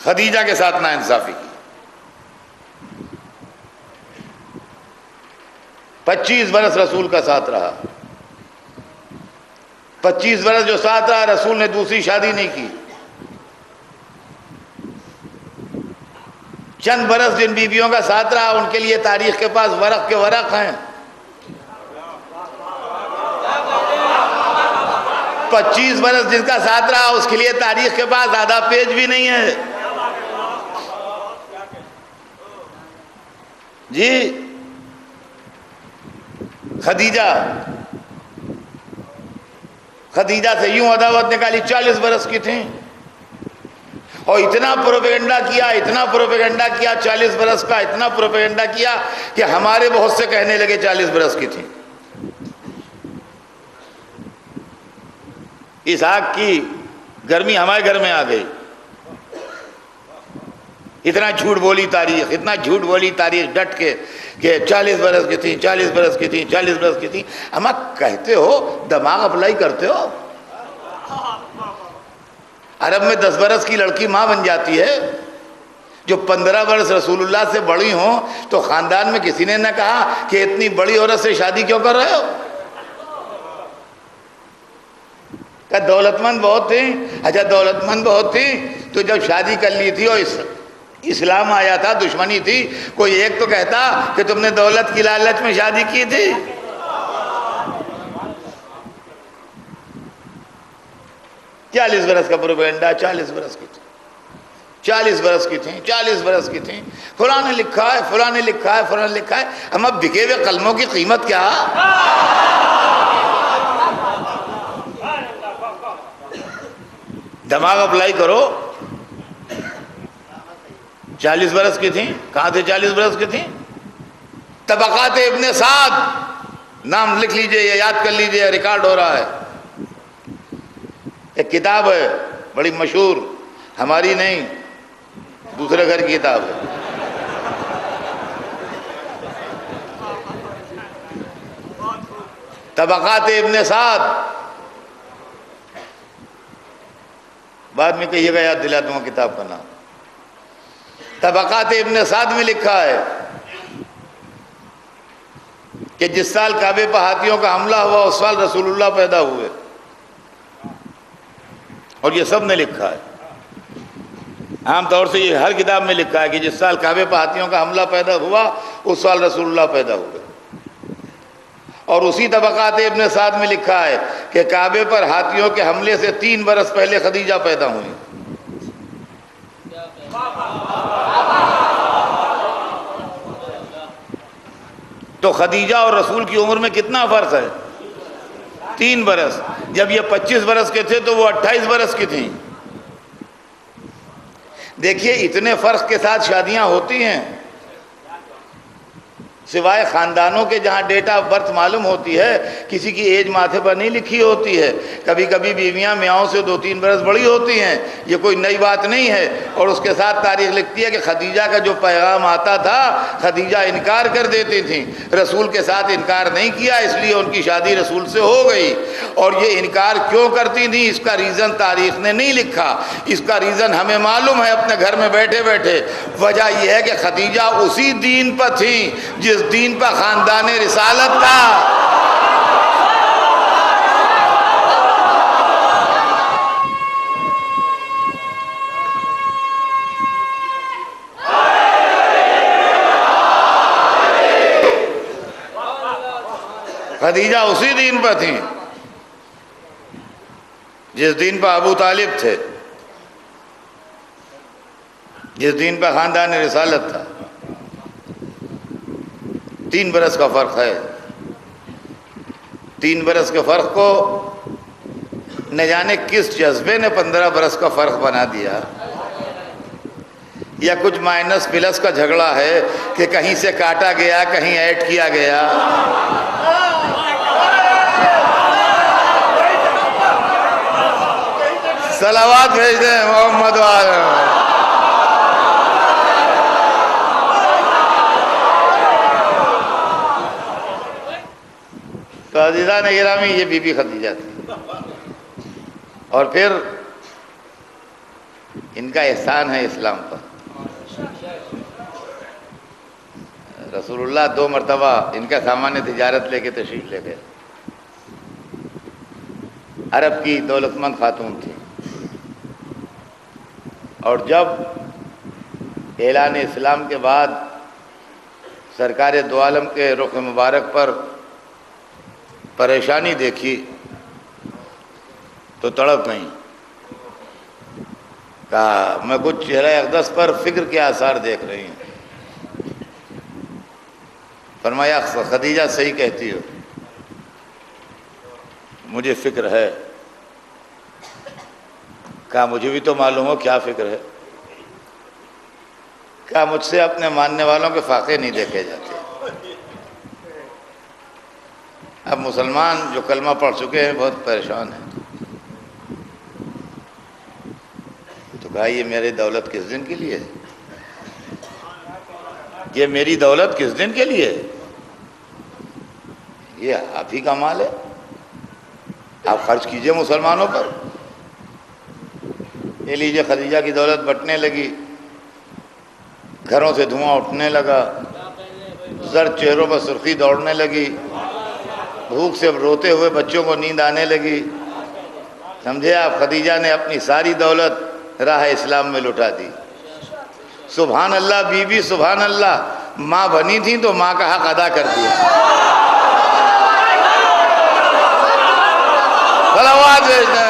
خدیجہ کے ساتھ ناانصافی کی. 25 برس رسول کا ساتھ رہا. 25 برس جو ساتھ رہا، رسول نے دوسری شادی نہیں کی. چند برس جن بیویوں کا ساتھ رہا ان کے لیے تاریخ کے پاس ورق کے ورق ہیں. 25 برس جن کا ساتھ رہا اس کے لیے تاریخ کے پاس آدھا پیج بھی نہیں ہے. جی خدیجہ سے یوں عداوت نکالی. 40 برس کی تھیں اور اتنا پروپیگنڈا کیا 40 برس کا، اتنا پروپیگنڈا کیا کہ ہمارے بہت سے کہنے لگے 40 برس کی تھیں. اسحاق کی گرمی ہمارے گھر میں آ گئی. اتنا جھوٹ بولی تاریخ ڈٹ کے کہ 40 برس کی تھیں 40 برس کی تھیں 40 برس کی تھیں. اما کہتے ہو، دماغ اپلائی کرتے ہو. عرب میں 10 برس کی لڑکی ماں بن جاتی ہے. جو 15 برس رسول اللہ سے بڑی ہوں تو خاندان میں کسی نے نہ کہا کہ اتنی بڑی عورت سے شادی کیوں کر رہے ہو؟ کہ دولت مند بہت تھیں. اچھا دولت مند بہت تھیں تو جب شادی کر لی تھی اور اسلام آیا تھا، دشمنی تھی، کوئی ایک تو کہتا کہ تم نے دولت کی لالچ میں شادی کی تھی. چالیس برس کا پروپیگنڈا. 40 برس کی تھی 40 برس کی تھیں 40 برس کی تھیں. فلاں نے لکھا ہے. ہم اب بکے ہوئے قلموں کی قیمت کیا؟ دماغ اپلائی کرو. 40 برس کی تھیں. کہاں تھے 40 برس کی تھیں؟ طبقات ابن سعد، نام لکھ لیجئے یا یاد کر لیجئے، ریکارڈ ہو رہا ہے. ایک کتاب ہے بڑی مشہور، ہماری نہیں، دوسرے گھر کی کتاب ہے. طبقات ابن سعد. بعد میں کہیے گا، یاد دلا دوں گا کتاب کا نام. طبقات ابن سعد میں لکھا ہے کہ جس سال کعبے پر ہاتھیوں کا حملہ ہوا اس سال رسول اللہ پیدا ہوئے. اور یہ سب نے لکھا ہے. عام طور سے یہ ہر کتاب میں لکھا ہے کہ جس سال کعبے پر ہاتھیوں کا حملہ پیدا ہوا اس سال رسول اللہ پیدا ہوئے. اور اسی طبقات ابن سعد میں لکھا ہے کہ کعبے پر ہاتھیوں کے حملے سے 3 برس پہلے خدیجہ پیدا ہوئی. تو خدیجہ اور رسول کی عمر میں کتنا فرق ہے؟ 3 برس. جب یہ 25 برس کے تھے تو وہ 28 برس کی تھیں. دیکھیے اتنے فرق کے ساتھ شادیاں ہوتی ہیں. سوائے خاندانوں کے جہاں ڈیٹ آف برتھ معلوم ہوتی ہے، کسی کی ایج ماتھے پر نہیں لکھی ہوتی ہے. کبھی کبھی بیویاں میاؤں سے 2-3 برس بڑی ہوتی ہیں، یہ کوئی نئی بات نہیں ہے. اور اس کے ساتھ تاریخ لکھتی ہے کہ خدیجہ کا جو پیغام آتا تھا خدیجہ انکار کر دیتی تھیں. رسول کے ساتھ انکار نہیں کیا، اس لیے ان کی شادی رسول سے ہو گئی. اور یہ انکار کیوں کرتی تھیں اس کا ریزن تاریخ نے نہیں لکھا. اس کا ریزن ہمیں معلوم ہے اپنے گھر میں بیٹھے بیٹھے. وجہ یہ ہے کہ خدیجہ اسی دین پر تھیں جس دین پر خاندان رسالت تھا. خدیجہ اسی دین پر تھیں جس دین پر ابو طالب تھے، جس دین پر خاندان رسالت تھا. 3 برس کا فرق ہے. 3 برس کے فرق کو نہ جانے کس جذبے نے 15 برس کا فرق بنا دیا، یا کچھ مائنس پلس کا جھگڑا ہے کہ کہیں سے کاٹا گیا کہیں ایڈ کیا گیا. صلوات بھیج دیں محمد والے. تو عزیزان گرامی، یہ بی بی خدیجہ تھی. اور پھر ان کا احسان ہے اسلام پر۔ رسول اللہ 2 مرتبہ ان کا سامان تجارت لے کے تشریف لے گئے۔ عرب کی دولت مند خاتون تھی، اور جب اعلان اسلام کے بعد سرکار دو عالم کے رخ مبارک پر پریشانی دیکھی تو تڑپ گئیں۔ کہا میں کچھ چہرہ اقدس پر فکر کے آثار دیکھ رہی ہوں۔ فرمایا خدیجہ صحیح کہتی ہو، مجھے فکر ہے۔ کہا مجھے بھی تو معلوم ہو کیا فکر ہے۔ کہا مجھ سے اپنے ماننے والوں کے فاقے نہیں دیکھے جاتے۔ اب مسلمان جو کلمہ پڑھ چکے ہیں بہت پریشان ہیں۔ تو کہا یہ میری دولت کس دن کے لیے ہے؟ یہ میری دولت کس دن کے لیے ہے؟ یہ آپ ہی کا مال ہے، آپ خرچ کیجئے مسلمانوں پر۔ یہ لیجئے خدیجہ کی دولت بٹنے لگی، گھروں سے دھواں اٹھنے لگا، زرد چہروں پر سرخی دوڑنے لگی، بھوک سے روتے ہوئے بچوں کو نیند آنے لگی۔ سمجھے آپ، خدیجہ نے اپنی ساری دولت راہ اسلام میں لٹا دی۔ سبحان اللہ بی بی، سبحان اللہ، ماں بنی تھی تو ماں کا حق ادا کر دیا۔ صلوات بھیجنا